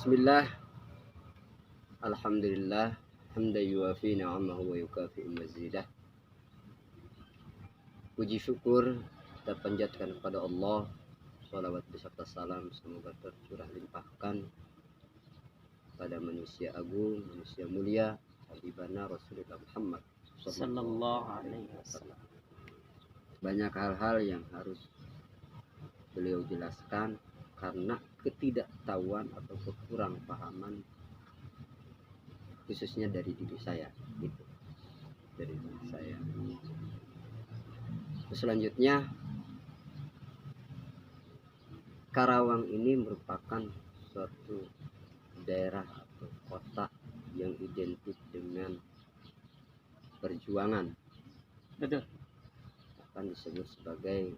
Bismillah, alhamdulillah, hamdan yuwafi ni'amahu wa yukafi'u mazidah. Puji syukur kita panjatkan kepada Allah. Salawat beserta salam semoga tercurah limpahkan pada manusia agung, manusia mulia, habibana Rasulullah Muhammad Sallallahu alaihi wasallam. Banyak hal-hal yang harus beliau jelaskan karena ketidaktahuan atau kekurang pahaman, khususnya dari diri saya, gitu. Dari diri saya. Selanjutnya, Karawang ini merupakan suatu daerah atau kota yang identik dengan perjuangan. Betul. Akan disebut sebagai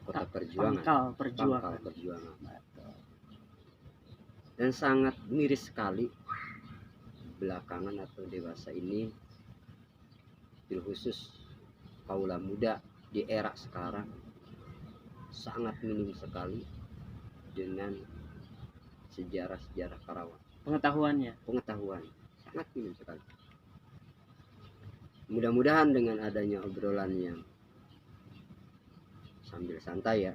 kota perjuangan. Pangkal perjuangan. Dan sangat miris sekali belakangan atau dewasa ini, bil khusus kaula muda di era sekarang, sangat minim sekali dengan sejarah-sejarah Karawang. Pengetahuan sangat minim sekali. Mudah-mudahan dengan adanya obrolan yang sambil santai ya,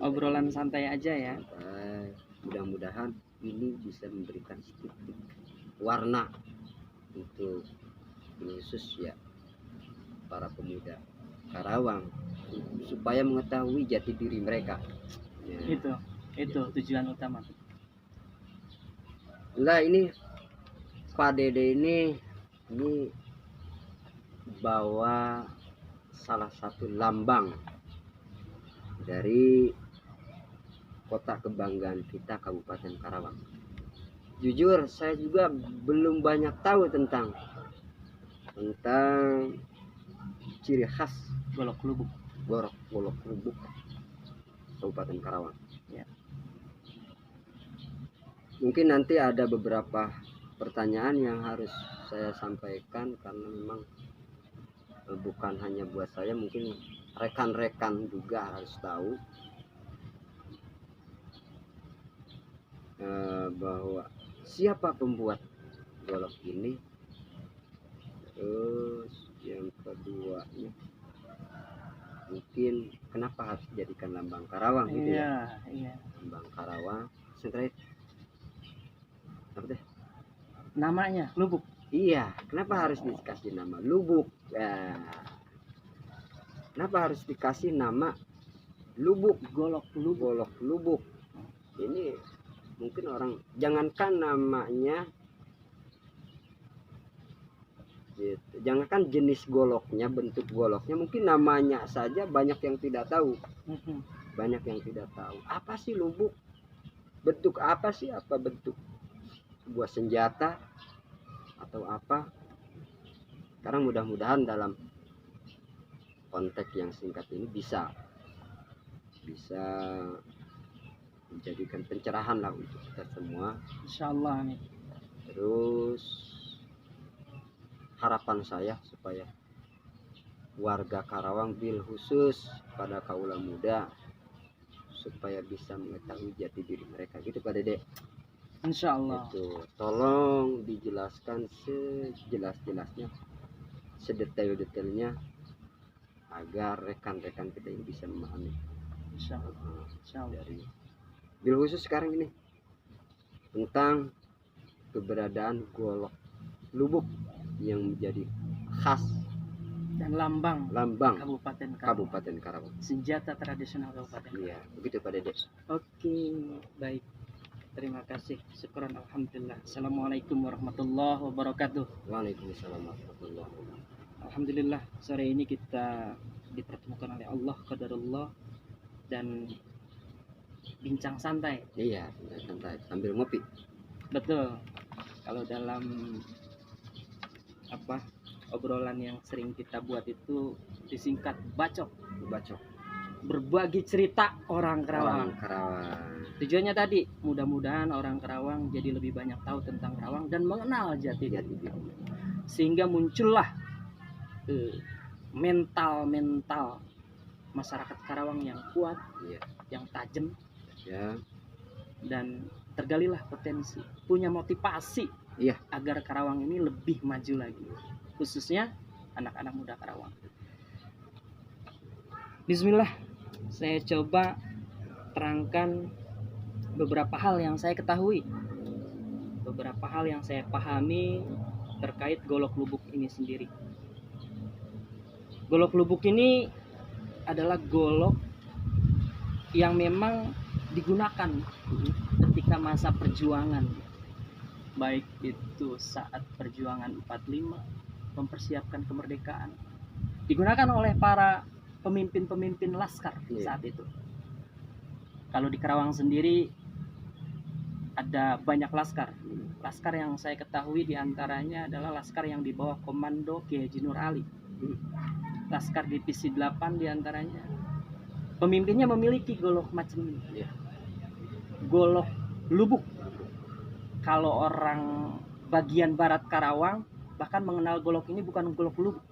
obrolan santai aja ya. Santai. Mudah-mudahan ini bisa memberikan sedikit warna untuk khusus ya para pemuda Karawang supaya mengetahui jati diri mereka. Ya. Itu tujuan utama. Nah, ini Pak Dede ini bawa salah satu lambang dari kota kebanggaan kita, Kabupaten Karawang. Jujur saya juga belum banyak tahu tentang ciri khas Golok Lubuk Kabupaten Karawang. Ya. Mungkin nanti ada beberapa pertanyaan yang harus saya sampaikan karena memang bukan hanya buat saya, mungkin rekan-rekan juga harus tahu bahwa siapa pembuat golok ini. Terus yang keduanya mungkin kenapa harus dijadikan lambang Karawang gitu ya. Lambang Karawang terakhir apa deh namanya Lubuk. Iya, kenapa harus dikasih nama Lubuk ya? Kenapa harus dikasih nama Lubuk, golok Lubuk? Ini mungkin orang jangankan namanya gitu, jangankan jenis goloknya, bentuk goloknya, mungkin namanya saja banyak yang tidak tahu. Apa sih lubuk? Bentuk apa sih? Apa bentuk sebuah senjata atau apa? Sekarang mudah-mudahan dalam konteks yang singkat ini bisa menjadikan pencerahan lah untuk kita semua, insyaallah nih. Terus harapan saya supaya warga Karawang bil khusus pada kaula muda supaya bisa mengetahui jati diri mereka gitu Pak Dede. Insyaallah. Itu tolong dijelaskan sejelas-jelasnya, sedetail-detailnya agar rekan-rekan kita ini bisa memahami. Insyaallah. Dari bil khusus sekarang ini tentang keberadaan golok Lubuk yang menjadi khas dan lambang Kabupaten Karawang. Senjata tradisional Kabupaten. Iya, begitu Pak Dede. Oke, baik. Terima kasih. Syukuran, alhamdulillah. Assalamualaikum warahmatullahi wabarakatuh. Waalaikumsalam warahmatullahi wabarakatuh. Alhamdulillah, sore ini kita dipertemukan oleh Allah, qadarullah, dan bincang santai. Iya, santai sambil ngopi. Betul. Kalau dalam obrolan yang sering kita buat itu disingkat bacok. Berbagi cerita orang Karawang. Tujuannya tadi mudah-mudahan orang Karawang jadi lebih banyak tahu tentang Karawang dan mengenal jati diri, sehingga muncullah mental masyarakat Karawang yang kuat, yang tajam, dan tergalilah potensi, punya motivasi Iya. agar Karawang ini lebih maju lagi, khususnya anak-anak muda Karawang. Bismillah, saya coba terangkan beberapa hal yang saya ketahui, beberapa hal yang saya pahami terkait Golok Lubuk ini sendiri. Golok Lubuk ini adalah golok yang memang digunakan ketika masa perjuangan, baik itu saat perjuangan 45, mempersiapkan kemerdekaan, digunakan oleh para pemimpin-pemimpin laskar saat itu. Kalau di Karawang sendiri ada banyak laskar. Laskar yang saya ketahui diantaranya adalah laskar yang di bawah komando Ki Haji Nur Ali. Laskar Divisi 8 diantaranya. Pemimpinnya memiliki golok macam ini. Golok lubuk. Kalau orang bagian barat Karawang bahkan mengenal golok ini bukan golok lubuk.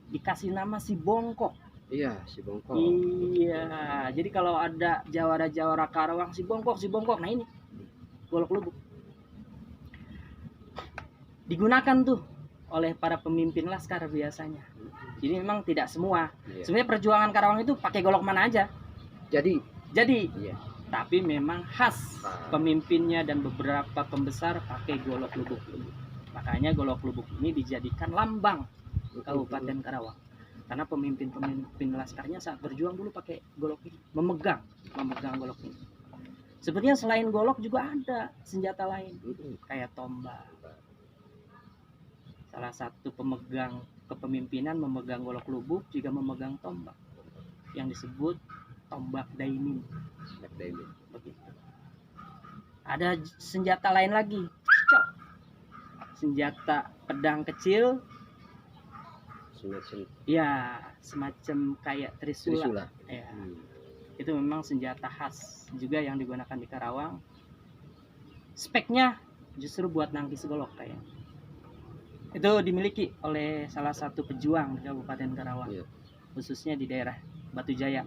Dikasih nama si bongkok. Iya, si bongkok. Iya, jadi kalau ada jawara-jawara Karawang si bongkok. Nah ini golok lubuk. Digunakan tuh oleh para pemimpin laskar biasanya. Jadi memang tidak semua. Iya. Sebenarnya perjuangan Karawang itu pakai golok mana aja. Jadi. Iya. Tapi memang khas pemimpinnya dan beberapa pembesar pakai golok lubuk. Makanya golok lubuk ini dijadikan lambang Kabupaten Karawang. Karena pemimpin-pemimpin laskarnya saat berjuang dulu pakai golok ini, memegang golok ini. Sebenarnya selain golok juga ada senjata lain, kayak tombak. Salah satu pemegang kepemimpinan memegang golok lubuk juga memegang tombak yang disebut tombak daimi. Begitu. Ada senjata lain lagi, senjata pedang kecil. Semacam kayak trisula. Ya. Itu memang senjata khas juga yang digunakan di Karawang. Speknya justru buat nangkis golok kayak. Itu dimiliki oleh salah satu pejuang di Kabupaten Karawang, khususnya di daerah Batu Jaya.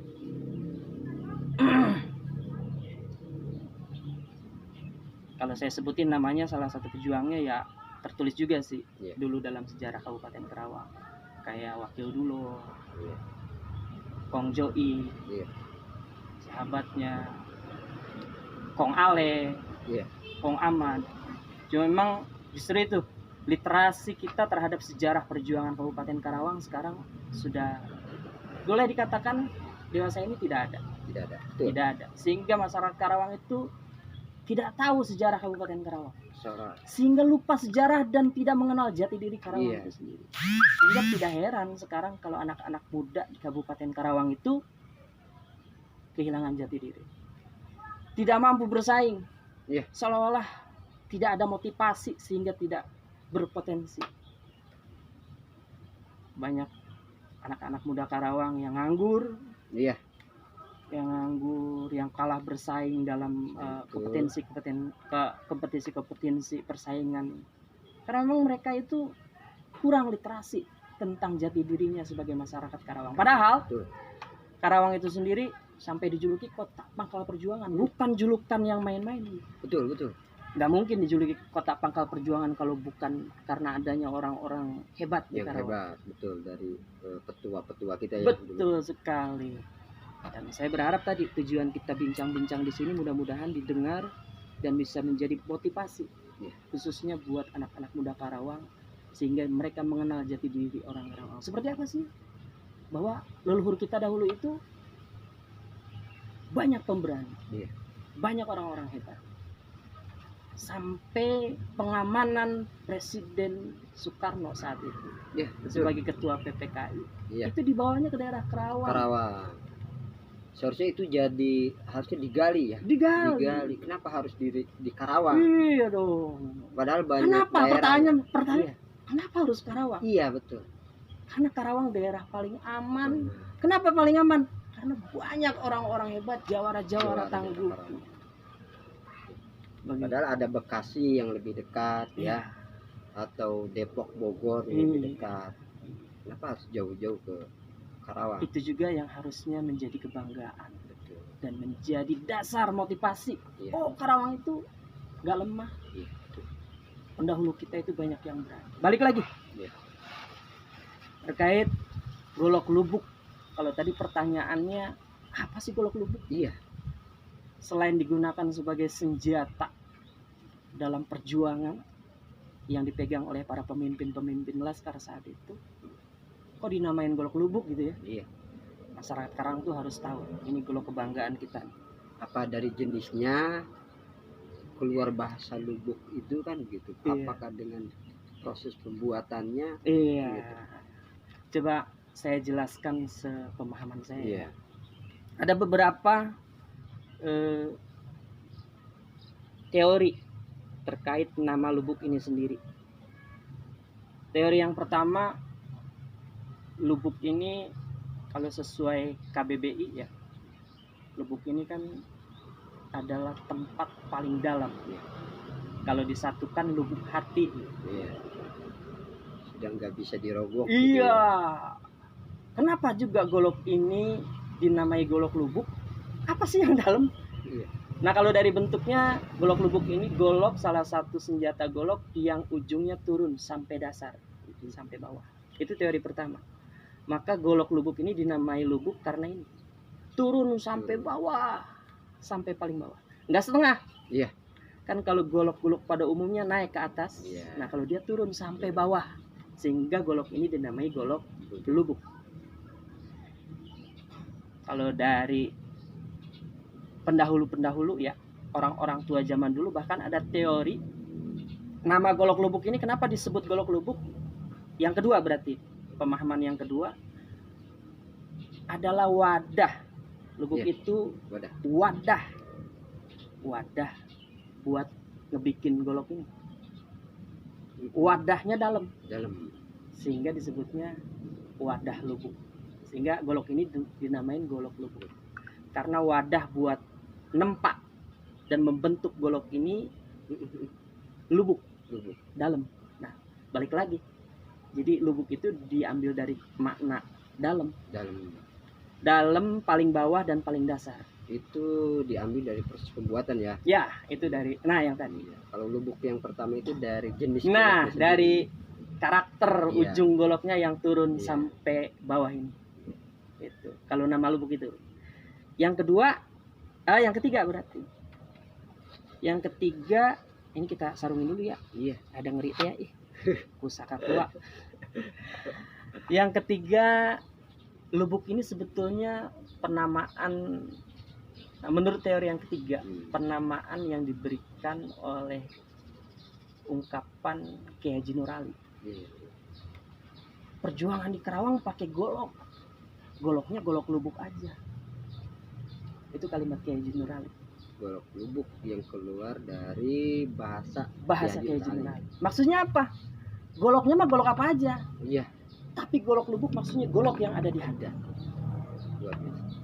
Kalau saya sebutin namanya salah satu pejuangnya ya tertulis juga sih dulu dalam sejarah Kabupaten Karawang. Kayak Wakil Dulo, Kong Joi, sahabatnya Kong Ale, Kong Ahmad. Cuma memang justru itu literasi kita terhadap sejarah perjuangan Kabupaten Karawang sekarang sudah boleh dikatakan dewasa ini tidak ada. Sehingga masyarakat Karawang itu tidak tahu sejarah Kabupaten Karawang. Sehingga lupa sejarah dan tidak mengenal jati diri Karawang itu sendiri. Sehingga tidak heran sekarang kalau anak-anak muda di Kabupaten Karawang itu kehilangan jati diri, tidak mampu bersaing, seolah-olah tidak ada motivasi sehingga tidak berpotensi. Banyak anak-anak muda Karawang yang nganggur, yang kalah bersaing dalam kompetisi persaingan, karena memang mereka itu kurang literasi tentang jati dirinya sebagai masyarakat Karawang. Padahal Karawang itu sendiri sampai dijuluki kota pangkal perjuangan, bukan julukan yang main-main. Betul. Nggak mungkin dijuluki kota pangkal perjuangan kalau bukan karena adanya orang-orang hebat di Karawang. Betul, dari petua-petua kita ya. Betul sekali. Dan saya berharap tadi tujuan kita bincang-bincang di sini mudah-mudahan didengar dan bisa menjadi motivasi, khususnya buat anak-anak muda Karawang, sehingga mereka mengenal jati diri orang Karawang. Seperti apa sih? Bahwa leluhur kita dahulu itu banyak pemberani, banyak orang-orang hebat. Sampai pengamanan Presiden Soekarno saat itu sebagai ketua PPKI, itu dibawanya ke daerah Karawang. Seharusnya itu harusnya digali ya. Digali. Kenapa harus di Karawang? Iya dong. Padahal banyak kenapa daerah. Pertanyaan, kenapa harus Karawang? Iya betul. Karena Karawang daerah paling aman. Kenapa paling aman? Karena banyak orang-orang hebat, jawara-jawara tangguh. Padahal ada Bekasi yang lebih dekat atau Depok, Bogor yang lebih dekat. Kenapa harus jauh-jauh ke Karawang? Itu juga yang harusnya menjadi kebanggaan. dan menjadi dasar motivasi. Iya. Oh, Karawang itu nggak lemah. Iya. Pendahulu kita itu banyak yang berani. Balik lagi. Iya. Terkait golok lubuk. Kalau tadi pertanyaannya, apa sih golok lubuk? Iya. Selain digunakan sebagai senjata dalam perjuangan yang dipegang oleh para pemimpin-pemimpin Laskar saat itu, kok dinamain golok lubuk gitu ya? Iya. Masyarakat Karang tuh harus tahu, ini golok kebanggaan kita. Apa dari jenisnya, keluar bahasa lubuk itu kan gitu. Iya. Apakah dengan proses pembuatannya? Iya. Gitu. Coba saya jelaskan sepemahaman saya. Iya. Ada beberapa teori terkait nama lubuk ini sendiri. Teori yang pertama, lubuk ini kalau sesuai KBBI ya, lubuk ini kan adalah tempat paling dalam ya. Kalau disatukan lubuk hati. Iya. Sudah nggak bisa dirogoh. Iya. Gitu ya. Kenapa juga golok ini dinamai golok lubuk? Apa sih yang dalam? Iya. Nah, kalau dari bentuknya, golok lubuk ini golok salah satu senjata golok yang ujungnya turun sampai dasar, sampai bawah. Itu teori pertama. Maka golok lubuk ini dinamai lubuk karena ini turun sampai bawah, sampai paling bawah. Enggak setengah. Iya. Kan kalau golok-golok pada umumnya naik ke atas. Iya. Nah, kalau dia turun sampai bawah, sehingga golok ini dinamai golok lubuk. Kalau dari pendahulu-pendahulu ya, orang-orang tua zaman dulu bahkan ada teori nama golok lubuk ini kenapa disebut golok lubuk. Yang kedua berarti, pemahaman yang kedua adalah wadah. Lubuk itu wadah buat ngebikin golok ini. Wadahnya dalam. Sehingga disebutnya wadah lubuk. Sehingga golok ini dinamain golok lubuk. Karena wadah buat nempak dan membentuk golok ini lubuk dalam. Nah, balik lagi. Jadi lubuk itu diambil dari makna dalam paling bawah dan paling dasar. Itu diambil dari proses pembuatan ya. Ya, itu dari yang tadi. Kalau lubuk yang pertama itu dari jenis. Nah, dari karakter iya. Ujung goloknya yang turun Iya. sampai bawah ini. Itu. Kalau nama lubuk itu. Yang kedua, yang ketiga berarti. Yang ketiga, ini kita sarungin dulu ya. Iya. Ada ngeri ya, pusaka tua. Yang ketiga, lubuk ini sebetulnya penamaan, menurut teori yang ketiga, penamaan yang diberikan oleh ungkapan Kiai Haji Nur Ali. Iya. Perjuangan di Karawang pakai golok. Goloknya golok lubuk aja. Itu kalimat Kiai Haji Nur Ali. Golok lubuk yang keluar dari bahasa Kiai Haji Nur Ali. Maksudnya apa? Goloknya mah golok apa aja. Iya. Tapi golok lubuk maksudnya golok yang ada di hati. Luar biasa.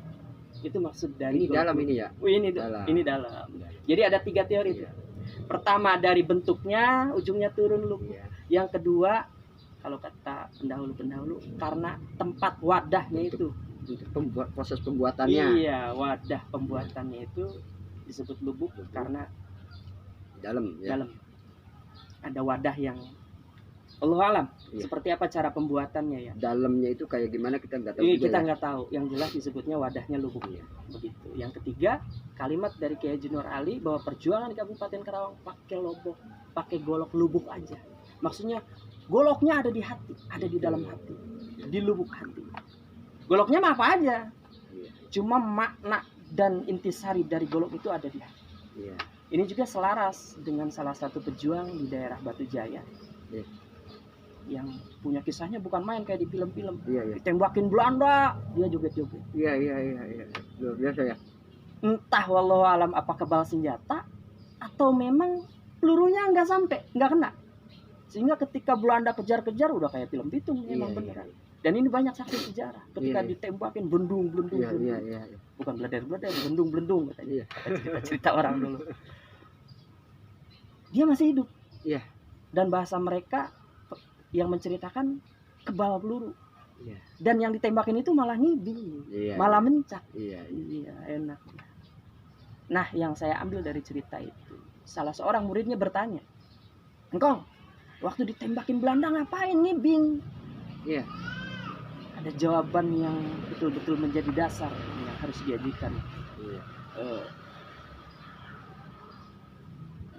Itu maksud dari Ini dalam lubuk. ini ya. Ini dalam. Jadi ada 3 teori. Iya. Pertama dari bentuknya, ujungnya turun lubuk. Iya. Yang kedua, kalau kata pendahulu-pendahulu, karena tempat wadahnya itu. Untuk proses pembuatannya. Iya, wadah pembuatannya itu disebut lubuk karena Dalam. Ya. dalam. Ada wadah yang Allah alam. Iya. Seperti apa cara pembuatannya ya? Dalamnya itu kayak gimana kita nggak tahu. Kita ya. nggak tahu. Yang jelas disebutnya wadahnya lubuk. Iya. Begitu. Yang ketiga, kalimat dari Kiai Haji Nur Ali bahwa perjuangan di Kabupaten Karawang pakai golok lubuk aja. Maksudnya goloknya ada di hati, ada di dalam hati, di lubuk hati. Goloknya mah apa aja, cuma makna dan intisari dari golok itu ada di hati. Iya. Ini juga selaras dengan salah satu pejuang di daerah Batu Jaya. Iya. Yang punya kisahnya bukan main kayak di film-film. Iya. Ditembakin Belanda, dia joget-joget. Iya. Luar biasa ya. Entah wallahu alam apa kebal senjata atau memang pelurunya nggak sampai, nggak kena. Sehingga ketika Belanda kejar-kejar udah kayak film Bitung memang beneran. Dan ini banyak saksi sejarah. Ketika ditembakin blendung. Iya. Bukan bledar, blendung katanya. Iya. Cerita orang dulu. Dia masih hidup. Iya. Dan bahasa mereka yang menceritakan kebal peluru. Iya. Dan yang ditembakin itu malah ngibing, Iya. malah mencak. Iya. Iya, enak. Nah, yang saya ambil dari cerita itu, salah seorang muridnya bertanya, "Engkong, waktu ditembakin Belanda ngapain ngibing?" Iya. Ada jawaban yang betul-betul menjadi dasar yang harus diajukan. Iya.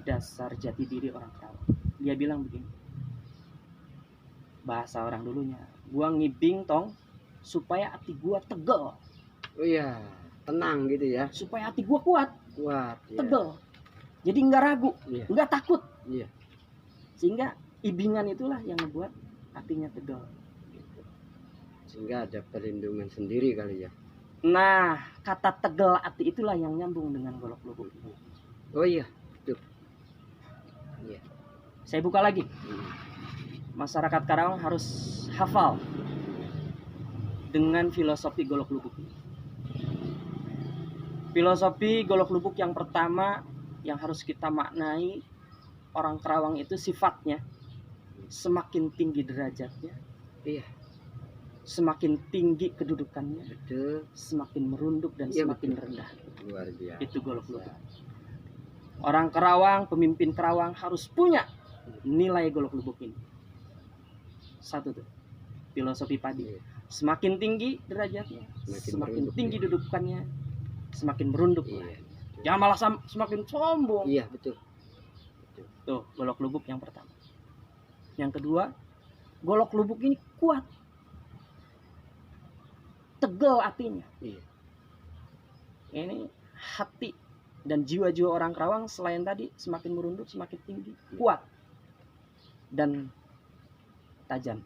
Dasar jati diri orang Kerawang. Dia bilang begini, bahasa orang dulunya, gua ngibing tong supaya hati gua tegel. Oh iya, tenang gitu ya. Supaya hati gua kuat, Kuat. Iya. tegel. Jadi nggak ragu, Iya. nggak takut. Iya. Sehingga ibingan itulah yang membuat hatinya tegel. Sehingga ada perlindungan sendiri kali ya. Nah, kata tegel hati itulah yang nyambung dengan golok lubuk. Oh iya, betul. Iya. Saya buka lagi. Masyarakat Karawang harus hafal dengan filosofi golok lubuk. Filosofi golok lubuk yang pertama yang harus kita maknai, orang Karawang itu sifatnya semakin tinggi derajatnya, Iya. semakin tinggi kedudukannya, Betul. semakin merunduk dan Iya, semakin betul. rendah. Luar biasa. Itu golok lubuk. Orang Karawang, pemimpin Karawang harus punya nilai golok lubuk ini. Satu tuh, filosofi padi. Iya. Semakin tinggi derajatnya, Semakin semakin merunduk, tinggi ya. dudukannya, semakin merunduk. Iya. Jangan malah semakin sombong. Iya, betul. Tuh, golok lubuk yang pertama. Yang kedua, golok lubuk ini kuat. Tegel hatinya. Iya. Ini hati dan jiwa-jiwa orang Karawang selain tadi semakin merunduk, semakin tinggi, kuat dan tajam.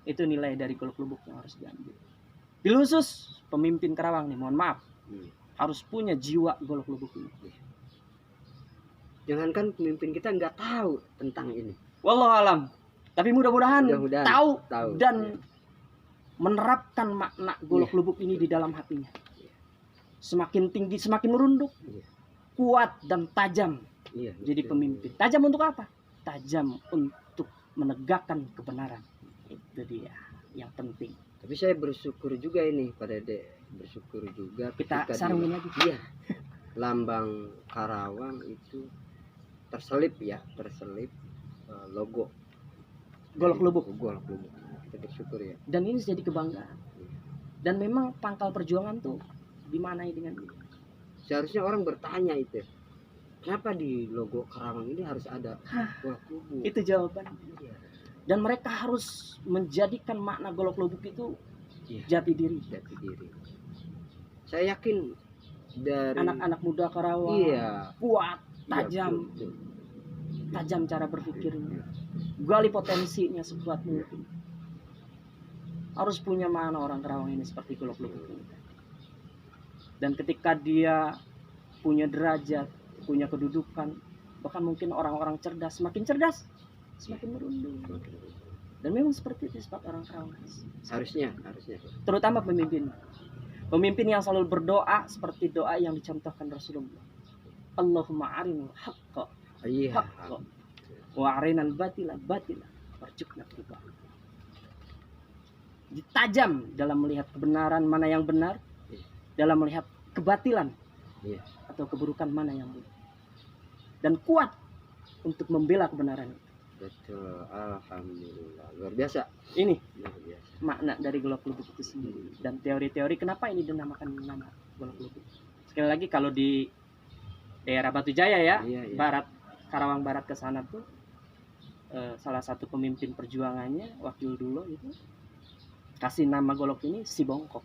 Itu nilai dari golok lubuk yang harus diambil. Bil khusus pemimpin Karawang nih, mohon maaf, harus punya jiwa golok lubuk ini. Jangankan pemimpin kita nggak tahu tentang ini. Wallahu alam. Tapi mudah-mudahan tahu dan ya. Menerapkan makna golok lubuk ini di dalam hatinya. Semakin tinggi, semakin merunduk, kuat dan tajam. Iya, Jadi pemimpin. Tajam untuk apa? Tajam untuk menegakkan kebenaran. Itu dia yang penting. Tapi saya bersyukur juga ini Pak Dede, bersyukur juga Kita sarungin lagi. Iya. Lambang Karawang itu terselip logo golok lubuk. Golok lubuk. Kita bersyukur ya. Dan ini jadi kebanggaan. Dan memang pangkal perjuangan tuh dimanai dengan ini. Seharusnya orang bertanya itu, kenapa di logo Karawang ini harus ada golok lubuk? Itu jawaban. Iya. Dan mereka harus menjadikan makna golok lubuk itu jati diri. Jati diri. Saya yakin dari Anak-anak muda Karawang kuat, tajam, tajam cara berpikirnya, gali potensinya sekuat mungkin. Harus punya mana orang Karawang ini seperti golok lubuk ini. Dan ketika dia punya derajat, punya kedudukan, bahkan mungkin orang-orang cerdas, semakin merunduk. Dan memang seperti itu sifat orang Karawang. Harusnya. Terutama pemimpin. Pemimpin yang selalu berdoa seperti doa yang dicontohkan Rasulullah. Allahumma arinal haqqa haqqa wa arinal batila batila warzuqna ittiba'ah. Tajam dalam melihat kebenaran mana yang benar, dalam melihat kebatilan atau keburukan mana yang buruk, dan kuat untuk membela kebenaran. Betul, alhamdulillah, luar biasa. Ini makna dari golok lubuk itu sendiri dan teori-teori kenapa ini dinamakan nama golok lubuk. Sekali lagi kalau di daerah Batu Jaya ya, barat Karawang Barat ke sana tuh salah satu pemimpin perjuangannya Wakil Dulo itu kasih nama golok ini Si Bongkok.